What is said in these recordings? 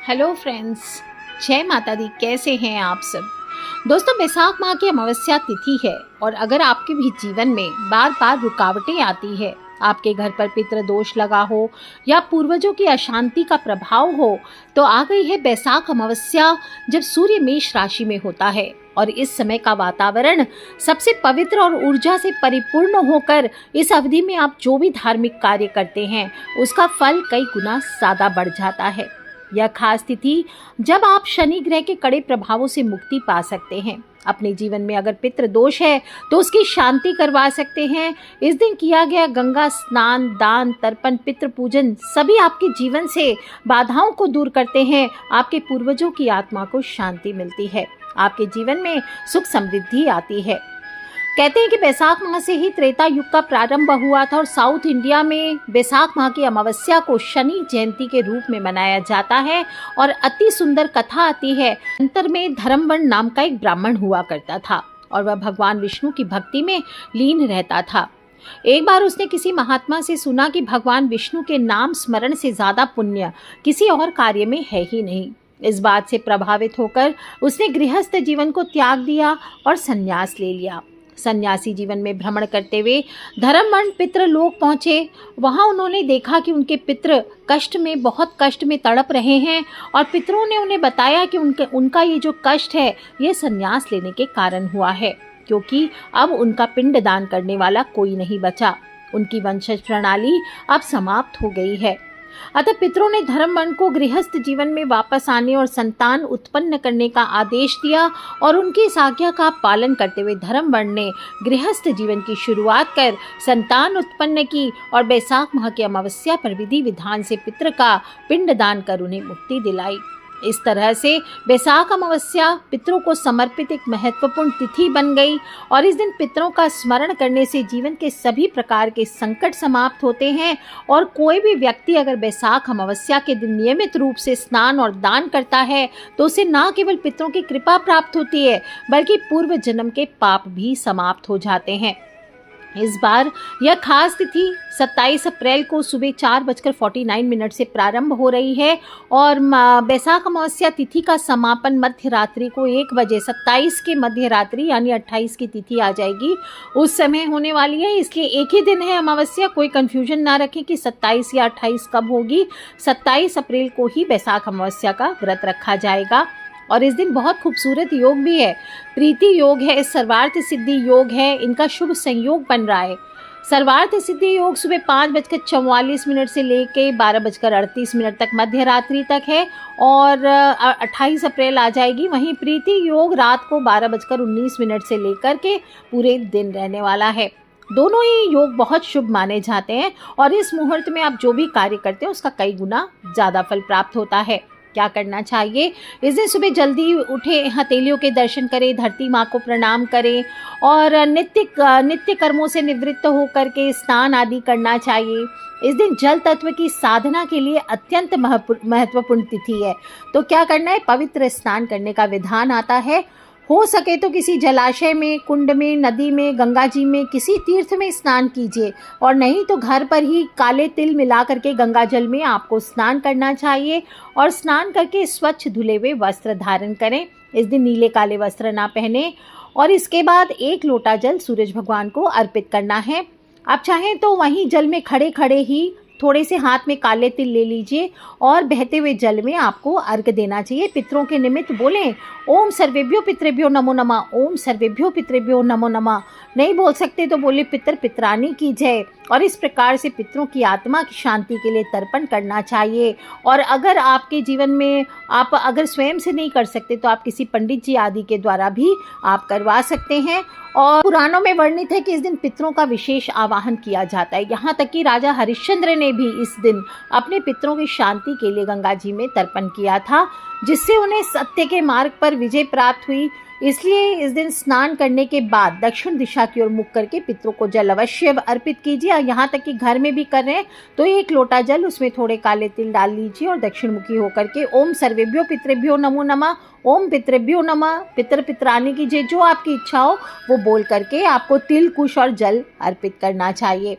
Hello friends, जय माता दी। कैसे हैं आप सब दोस्तों। बैसाख माह की अमावस्या तिथि है और अगर आपके भी जीवन में बार बार रुकावटें आती है, आपके घर पर पितृ दोष लगा हो या पूर्वजों की अशांति का प्रभाव हो, तो आ गई है बैसाख अमावस्या, जब सूर्य मेष राशि में होता है और इस समय का वातावरण सबसे पवित्र और ऊर्जा से परिपूर्ण होकर इस अवधि में आप जो भी धार्मिक कार्य करते हैं उसका फल कई गुना ज्यादा बढ़ जाता है। यह खास तिथि जब आप शनि ग्रह के कड़े प्रभावों से मुक्ति पा सकते हैं। अपने जीवन में अगर पितृ दोष है तो उसकी शांति करवा सकते हैं। इस दिन किया गया गंगा स्नान, दान, तर्पण, पितृ पूजन सभी आपके जीवन से बाधाओं को दूर करते हैं। आपके पूर्वजों की आत्मा को शांति मिलती है, आपके जीवन में सुख समृद्धि आती है। कहते हैं कि बैसाख माह से ही त्रेता युग का प्रारंभ हुआ था और साउथ इंडिया में बैसाख माह की अमावस्या को शनि जयंती के रूप में मनाया जाता है। और अति सुंदर कथा आती है। अंतर में धर्मवर्ण नाम का एक ब्राह्मण हुआ करता था और वह भगवान विष्णु की भक्ति में लीन रहता था। एक बार उसने किसी महात्मा से सुना कि भगवान विष्णु के नाम स्मरण से ज्यादा पुण्य किसी और कार्य में है ही नहीं। इस बात से प्रभावित होकर उसने गृहस्थ जीवन को त्याग दिया और संन्यास ले लिया। सन्यासी जीवन में भ्रमण करते हुए धर्मवर्ण पितृ लोक पहुंचे। वहां उन्होंने देखा कि उनके पितृ बहुत कष्ट में तड़प रहे हैं और पितरों ने उन्हें बताया कि उनका ये जो कष्ट है ये सन्यास लेने के कारण हुआ है, क्योंकि अब उनका पिंड दान करने वाला कोई नहीं बचा। उनकी वंशज प्रणाली अब समाप्त हो गई है। अतः पितरों ने धर्मवर्ण को गृहस्थ जीवन में वापस आने और संतान उत्पन्न करने का आदेश दिया और उनकी इस आज्ञा का पालन करते हुए धर्मवर्ण ने गृहस्थ जीवन की शुरुआत कर संतान उत्पन्न की और बैसाख माह की अमावस्या पर विधि विधान से पितृ का पिंडदान कर उन्हें मुक्ति दिलाई। इस तरह से बैसाख अमावस्या पितरों को समर्पित एक महत्वपूर्ण तिथि बन गई और इस दिन पितरों का स्मरण करने से जीवन के सभी प्रकार के संकट समाप्त होते हैं। और कोई भी व्यक्ति अगर बैसाख अमावस्या के दिन नियमित रूप से स्नान और दान करता है तो उसे न केवल पितरों की कृपा प्राप्त होती है बल्कि पूर्व जन्म के पाप भी समाप्त हो जाते हैं। इस बार यह खास तिथि 27 अप्रैल को सुबह 4:49 से प्रारंभ हो रही है और बैसाख अमावस्या तिथि का समापन मध्य रात्रि को 1 बजे 27 के मध्य रात्रि यानी 28 की तिथि आ जाएगी उस समय होने वाली है। इसलिए एक ही दिन है अमावस्या, कोई कंफ्यूजन ना रखें कि 27 या 28 कब होगी। 27 अप्रैल को ही बैसाख अमावस्या का व्रत रखा जाएगा और इस दिन बहुत खूबसूरत योग भी है। प्रीति योग है, सर्वार्थ सिद्धि योग है, इनका शुभ संयोग बन रहा है। सर्वार्थ सिद्धि योग सुबह 5:44 से लेके 12:38 तक मध्य रात्रि तक है और 28 अप्रैल आ जाएगी। वहीं प्रीति योग रात को 12:19 से लेकर के पूरे दिन रहने वाला है। दोनों ही योग बहुत शुभ माने जाते हैं और इस मुहूर्त में आप जो भी कार्य करते हैं उसका कई गुना ज़्यादा फल प्राप्त होता है। क्या करना चाहिए? इस दिन सुबह जल्दी उठे, हथेलियों के दर्शन करें, धरती माँ को प्रणाम करें और नित्य कर्मों से निवृत्त होकर के स्नान आदि करना चाहिए। इस दिन जल तत्व की साधना के लिए अत्यंत महत्वपूर्ण तिथि है। तो क्या करना है? पवित्र स्नान करने का विधान आता है। हो सके तो किसी जलाशय में, कुंड में, नदी में, गंगा जी में, किसी तीर्थ में स्नान कीजिए और नहीं तो घर पर ही काले तिल मिला करके गंगा जल में आपको स्नान करना चाहिए और स्नान करके स्वच्छ धुले हुए वस्त्र धारण करें। इस दिन नीले काले वस्त्र ना पहने और इसके बाद 1 लोटा जल सूरज भगवान को अर्पित करना है। आप चाहें तो वहीं जल में खड़े खड़े ही थोड़े से हाथ में काले तिल ले लीजिए और बहते हुए जल में आपको अर्घ देना चाहिए। पितरों के निमित्त बोलें ओम सर्वेभ्यो पितृभ्यो नमो नमः, ओम सर्वेभ्यो पितृभ्यो नमो नमः। नहीं बोल सकते तो बोले पितर पितरानी की जय। और इस प्रकार से पितरों की आत्मा की शांति के लिए तर्पण करना चाहिए। और अगर आपके जीवन में आप अगर स्वयं से नहीं कर सकते तो आप किसी पंडित जी आदि के द्वारा भी आप करवा सकते हैं। और पुराणों में वर्णित है कि इस दिन पितरों का विशेष आवाहन किया जाता है। यहाँ तक कि राजा हरिश्चंद्र ने भी इस दिन अपने पितरों की शांति के लिए गंगा जी में तर्पण किया था, जिससे उन्हें सत्य के मार्ग पर विजय प्राप्त हुई। इसलिए इस दिन स्नान करने के बाद दक्षिण दिशा की ओर मुख करके पितरों को जल अवश्य अर्पित कीजिए। यहाँ तक कि घर में भी कर रहे हैं तो 1 लोटा जल, उसमें थोड़े काले तिल डाल लीजिए और दक्षिण मुखी होकर के ओम सर्वेभ्यो पितृभ्यो नमो नमः, ओम पितृभ्यो नमः, पितर पितरानी की जय, जो आपकी इच्छा हो वो बोल करके आपको तिल, कुश और जल अर्पित करना चाहिए।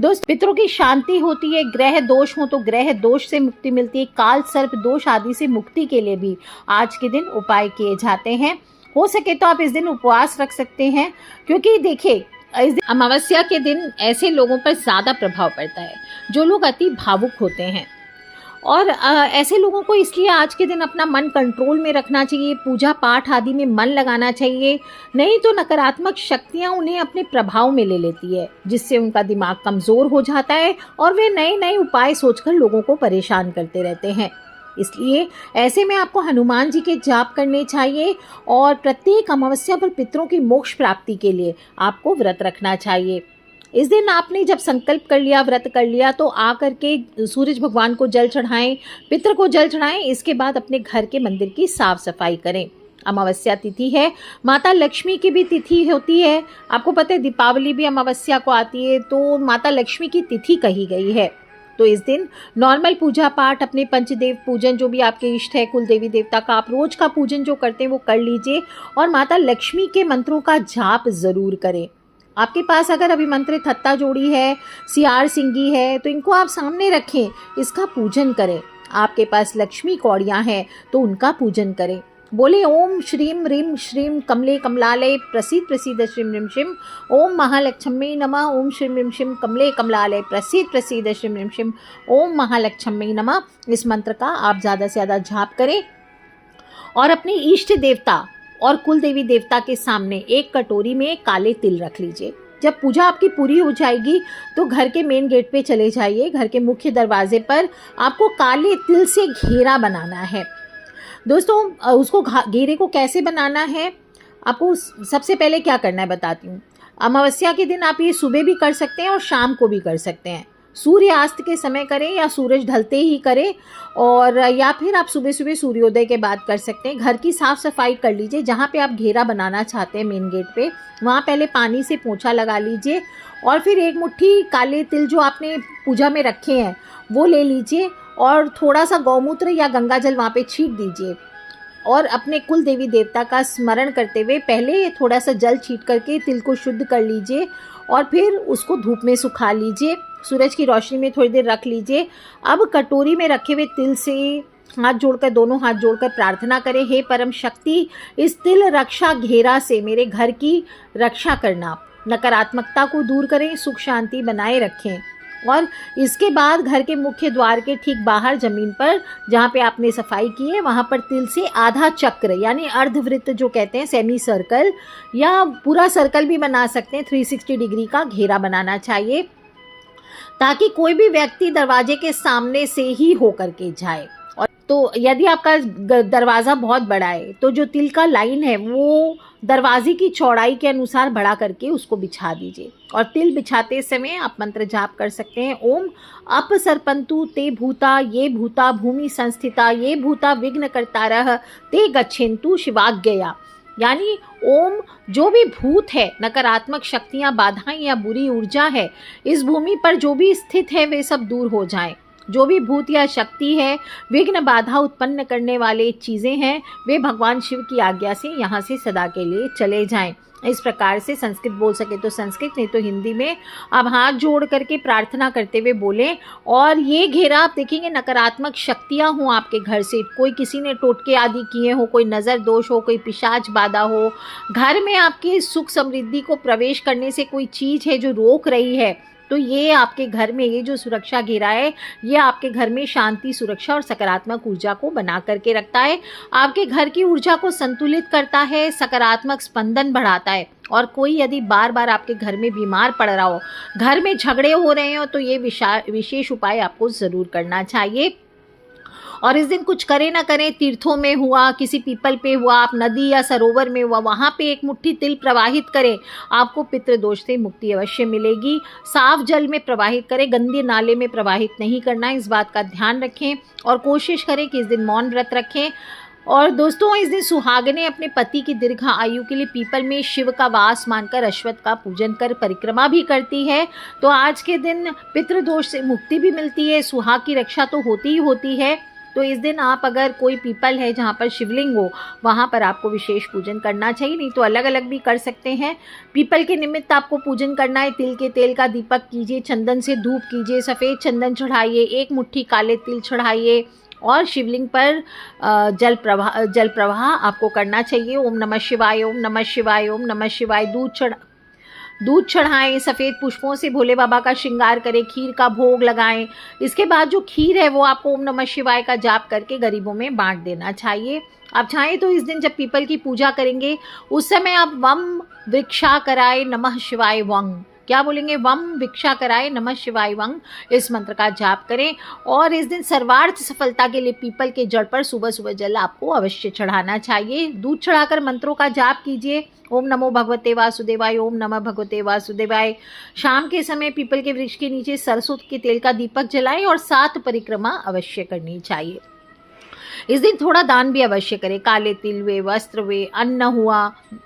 दोस्त, पितरों की शांति होती है, ग्रह दोष हो तो ग्रह दोष से मुक्ति मिलती है, काल सर्प दोष आदि से मुक्ति के लिए भी आज के दिन उपाय किए जाते हैं। हो सके तो आप इस दिन उपवास रख सकते हैं, क्योंकि देखिए इस दिन अमावस्या के दिन ऐसे लोगों पर ज़्यादा प्रभाव पड़ता है जो लोग अति भावुक होते हैं। और ऐसे लोगों को इसलिए आज के दिन अपना मन कंट्रोल में रखना चाहिए, पूजा पाठ आदि में मन लगाना चाहिए, नहीं तो नकारात्मक शक्तियां उन्हें अपने प्रभाव में ले लेती है, जिससे उनका दिमाग कमज़ोर हो जाता है और वे नए नए उपाय सोचकर लोगों को परेशान करते रहते हैं। इसलिए ऐसे में आपको हनुमान जी के जाप करने चाहिए और प्रत्येक अमावस्या पर पितरों की मोक्ष प्राप्ति के लिए आपको व्रत रखना चाहिए। इस दिन आपने जब संकल्प कर लिया, व्रत कर लिया, तो आकर के सूरज भगवान को जल चढ़ाएं, पितर को जल चढ़ाएं। इसके बाद अपने घर के मंदिर की साफ सफाई करें। अमावस्या तिथि है, माता लक्ष्मी की भी तिथि होती है। आपको पता है दीपावली भी अमावस्या को आती है, तो माता लक्ष्मी की तिथि कही गई है। तो इस दिन नॉर्मल पूजा पाठ, अपने पंचदेव पूजन जो भी आपके इष्ट है, कुल देवी देवता का आप रोज का पूजन जो करते हैं वो कर लीजिए और माता लक्ष्मी के मंत्रों का जाप ज़रूर करें। आपके पास अगर अभिमंत्रित हत्ता जोड़ी है, सियार सिंगी है, तो इनको आप सामने रखें, इसका पूजन करें। आपके पास लक्ष्मी कौड़ियाँ हैं तो उनका पूजन करें। बोले ओम श्रीम ह्रीम श्रीम कमले कमलालय प्रसीद प्रसीद श्रीम ह्रीम शिम, ओम महालक्ष्मी नमः, ओम श्रीम ह्रीम शिम कमले कमलालय प्रसीद प्रसीद श्रीम ह्रीम शिम, ओम महालक्ष्मी नमः। इस मंत्र का आप ज़्यादा से ज़्यादा जाप करें और अपने इष्ट देवता और कुल देवी देवता के सामने एक कटोरी में काले तिल रख लीजिए। जब पूजा आपकी पूरी हो जाएगी तो घर के मेन गेट पे चले जाइए। घर के मुख्य दरवाजे पर आपको काले तिल से घेरा बनाना है। दोस्तों, उसको घेरे को कैसे बनाना है, आपको सबसे पहले क्या करना है बताती हूँ। अमावस्या के दिन आप ये सुबह भी कर सकते हैं और शाम को भी कर सकते हैं। सूर्यास्त के समय करें या सूरज ढलते ही करें, और या फिर आप सुबह सुबह सूर्योदय के बाद कर सकते हैं। घर की साफ़ सफाई कर लीजिए। जहाँ पे आप घेरा बनाना चाहते हैं मेन गेट पे, वहाँ पहले पानी से पोंछा लगा लीजिए और फिर एक मुट्ठी काले तिल जो आपने पूजा में रखे हैं वो ले लीजिए और थोड़ा सा गौमूत्र या गंगा जल वहाँ पे छीट दीजिए और अपने कुल देवी देवता का स्मरण करते हुए पहले थोड़ा सा जल छीट करके तिल को शुद्ध कर लीजिए और फिर उसको धूप में सुखा लीजिए। सूरज की रोशनी में थोड़ी देर रख लीजिए। अब कटोरी में रखे हुए तिल से हाथ जोड़कर, दोनों हाथ जोड़कर प्रार्थना करें, हे परम शक्ति, इस तिल रक्षा घेरा से मेरे घर की रक्षा करना, नकारात्मकता को दूर करें, सुख शांति बनाए रखें। और इसके बाद घर के मुख्य द्वार के ठीक बाहर जमीन पर जहाँ पे आपने सफाई की है वहाँ पर तिल से आधा चक्र यानी अर्धवृत्त जो कहते हैं, सेमी सर्कल या पूरा सर्कल भी बना सकते हैं, 360 डिग्री का घेरा बनाना चाहिए ताकि कोई भी व्यक्ति दरवाजे के सामने से ही होकर के जाए। और तो यदि आपका दरवाज़ा बहुत बड़ा है तो जो तिल का लाइन है वो दरवाजे की चौड़ाई के अनुसार बढ़ा करके उसको बिछा दीजिए। और तिल बिछाते समय आप मंत्र जाप कर सकते हैं, ओम अपसर्पन्तु ते भूता ये भूता भूमि संस्थिता ये भूता विघ्न कर्तारः ते गच्छन्तु शिवाज्ञया। यानी ओम, जो भी भूत है, नकारात्मक शक्तियाँ, बाधाएं या बुरी ऊर्जा है, इस भूमि पर जो भी स्थित है वे सब दूर हो जाएं। जो भी भूत या शक्ति है, विघ्न बाधा उत्पन्न करने वाले चीज़ें हैं, वे भगवान शिव की आज्ञा से यहाँ से सदा के लिए चले जाएं। इस प्रकार से संस्कृत बोल सके तो संस्कृत, नहीं तो हिंदी में आप हाथ जोड़ करके प्रार्थना करते हुए बोलें। और ये घेरा आप देखेंगे नकारात्मक शक्तियाँ हों आपके घर से, कोई किसी ने टोटके आदि किए हो, कोई नज़र दोष हो, कोई पिशाच बाधा हो, घर में आपके सुख समृद्धि को प्रवेश करने से कोई चीज़ है जो रोक रही है, तो ये आपके घर में ये जो सुरक्षा घेरा है ये आपके घर में शांति, सुरक्षा और सकारात्मक ऊर्जा को बना करके रखता है, आपके घर की ऊर्जा को संतुलित करता है, सकारात्मक स्पंदन बढ़ाता है। और कोई यदि बार बार आपके घर में बीमार पड़ रहा हो, घर में झगड़े हो रहे हो, तो ये विशेष उपाय आपको ज़रूर करना चाहिए। और इस दिन कुछ करें ना करें, तीर्थों में हुआ, किसी पीपल पे हुआ, आप नदी या सरोवर में हुआ, वहाँ पे एक मुट्ठी तिल प्रवाहित करें, आपको पितृदोष से मुक्ति अवश्य मिलेगी। साफ जल में प्रवाहित करें, गंदे नाले में प्रवाहित नहीं करना, इस बात का ध्यान रखें। और कोशिश करें कि इस दिन मौन व्रत रखें। और दोस्तों, इस दिन सुहागने अपने पति की दीर्घ आयु के लिए पीपल में शिव का वास मानकर अश्वत्थ का पूजन कर परिक्रमा भी करती है। तो आज के दिन पितृदोष से मुक्ति भी मिलती है, सुहाग की रक्षा तो होती ही होती है। तो इस दिन आप अगर कोई पीपल है जहाँ पर शिवलिंग हो वहाँ पर आपको विशेष पूजन करना चाहिए, नहीं तो अलग अलग भी कर सकते हैं। पीपल के निमित्त आपको पूजन करना है। तिल के तेल का दीपक कीजिए, चंदन से धूप कीजिए, सफ़ेद चंदन चढ़ाइए, 1 मुट्ठी काले तिल चढ़ाइए और शिवलिंग पर जल प्रवाह आपको करना चाहिए। ओम नमः शिवाय, ओम नमः शिवाय, ओम नमः शिवाय। दूध चढ़ाएं, सफ़ेद पुष्पों से भोले बाबा का श्रृंगार करें, खीर का भोग लगाएं। इसके बाद जो खीर है वो आपको ओम नमः शिवाय का जाप करके गरीबों में बांट देना चाहिए। आप चाहें तो इस दिन जब पीपल की पूजा करेंगे उस समय आप वम वृक्षा कराए नमः शिवाय वंग, क्या बोलेंगे, वम भिक्षा कराए नमः शिवाय वंग, इस मंत्र का जाप करें। और इस दिन सर्वार्थ सफलता के लिए पीपल के जड़ पर सुबह सुबह जल आपको अवश्य चढ़ाना चाहिए। दूध चढ़ाकर मंत्रों का जाप कीजिए। ओम नमो भगवते वासुदेवाय, ओम नमः भगवते वासुदेवाय। शाम के समय पीपल के वृक्ष के नीचे सरसों के तेल का दीपक जलाएं और 7 परिक्रमा अवश्य करनी चाहिए। इस दिन थोड़ा दान भी अवश्य करें। काले तिल वे, वस्त्र वे, अन्न हुआ,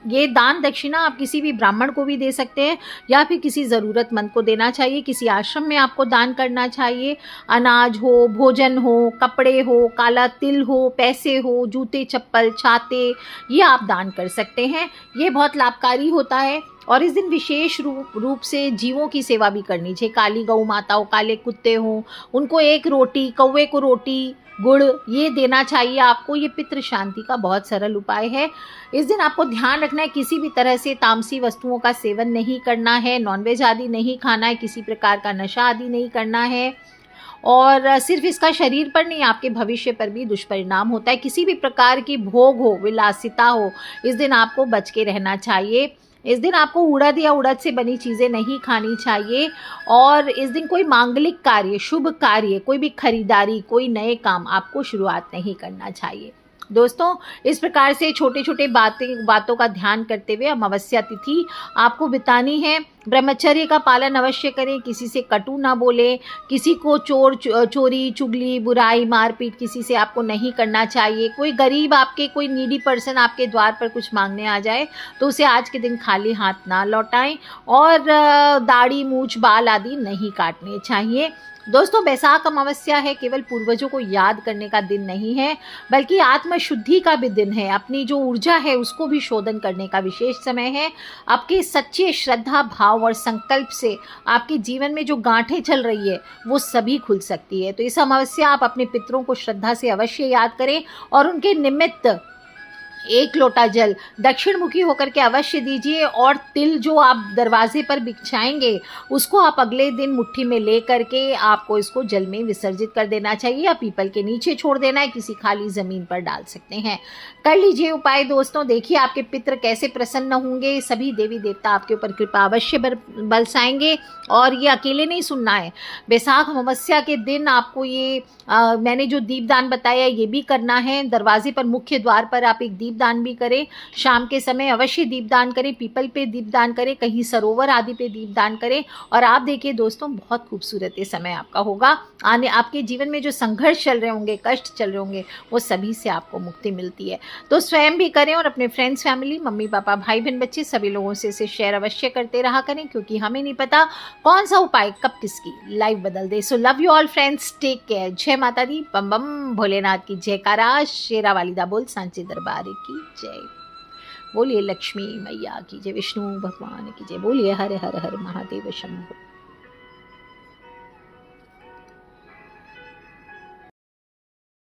ये दान दक्षिणा आप किसी भी ब्राह्मण को भी दे सकते हैं या फिर किसी ज़रूरतमंद को देना चाहिए। किसी आश्रम में आपको दान करना चाहिए। अनाज हो, भोजन हो, कपड़े हो, काला तिल हो, पैसे हो, जूते चप्पल, छाते, ये आप दान कर सकते हैं। ये बहुत लाभकारी होता है। और इस दिन विशेष रूप से जीवों की सेवा भी करनी चाहिए। काली गौ माता हो, काले कुत्ते हों, उनको 1 रोटी, कौवे को रोटी, गुड़, ये देना चाहिए आपको। ये पितृ शांति का बहुत सरल उपाय है। इस दिन आपको ध्यान रखना है किसी भी तरह से तामसी वस्तुओं का सेवन नहीं करना है, नॉनवेज आदि नहीं खाना है, किसी प्रकार का नशा आदि नहीं करना है। और सिर्फ इसका शरीर पर नहीं, आपके भविष्य पर भी दुष्परिणाम होता है। किसी भी प्रकार की भोग हो, विलासिता हो, इस दिन आपको बच के रहना चाहिए। इस दिन आपको उड़द या उड़द से बनी चीज़ें नहीं खानी चाहिए। और इस दिन कोई मांगलिक कार्य, शुभ कार्य, कोई भी खरीदारी, कोई नए काम आपको शुरुआत नहीं करना चाहिए। दोस्तों, इस प्रकार से छोटे छोटे बातों का ध्यान करते हुए अमावस्या तिथि आपको बितानी है। ब्रह्मचर्य का पालन अवश्य करें, किसी से कटु ना बोले, किसी को चोरी चुगली, बुराई, मारपीट किसी से आपको नहीं करना चाहिए। कोई गरीब आपके, कोई नीडी पर्सन आपके द्वार पर कुछ मांगने आ जाए तो उसे आज के दिन खाली हाथ ना लौटाएं। और दाढ़ी, मूछ, बाल आदि नहीं काटने चाहिए। दोस्तों, बैसाख अमावस्या है, केवल पूर्वजों को याद करने का दिन नहीं है, बल्कि आत्मशुद्धि का भी दिन है। अपनी जो ऊर्जा है उसको भी शोधन करने का विशेष समय है। आपके सच्चे श्रद्धा, भाव और संकल्प से आपके जीवन में जो गांठें चल रही है वो सभी खुल सकती है। तो इस अमावस्या आप अपने पितरों को श्रद्धा से अवश्य याद करें और उनके निमित्त 1 लोटा जल दक्षिण मुखी होकर के अवश्य दीजिए। और तिल जो आप दरवाजे पर बिछाएंगे उसको आप अगले दिन मुट्ठी में ले करके आपको इसको जल में विसर्जित कर देना चाहिए या पीपल के नीचे छोड़ देना है, किसी खाली ज़मीन पर डाल सकते हैं। कर लीजिए उपाय दोस्तों, देखिए आपके पितृ कैसे प्रसन्न होंगे। सभी देवी देवता आपके ऊपर कृपा अवश्य बरसाएंगे। और ये अकेले नहीं सुनना है, बैसाख अमावस्या के दिन आपको ये मैंने जो दीपदान बताया ये भी करना है। दरवाजे पर, मुख्य द्वार पर आप एक दीपदान भी करें। शाम के समय अवश्य दीपदान करें, पीपल पे दीपदान करें, कहीं सरोवर आदि पे दीपदान करें। और आप देखिए दोस्तों, बहुत खूबसूरत ये समय आपका होगा। आने आपके जीवन में जो संघर्ष चल रहे होंगे, कष्ट चल रहे होंगे, वो सभी से आपको मुक्ति मिलती है। तो स्वयं भी करें और अपने फ्रेंड्स, फैमिली, मम्मी पापा, भाई बहन, बच्चे सभी लोगों से इसे शेयर अवश्य करते रहा करें, क्योंकि हमें नहीं पता कौन सा उपाय कब किसकी लाइफ बदल दे। So love you all friends, take care. जय माता दी, बम बम भोलेनाथ की जयकारा, शेरा वालिदा बोल सांचे दरबार की जय। बोलिए लक्ष्मी मैया की जय, विष्णु भगवान की जय। बोलिए हर हर हर महादेव शंभो।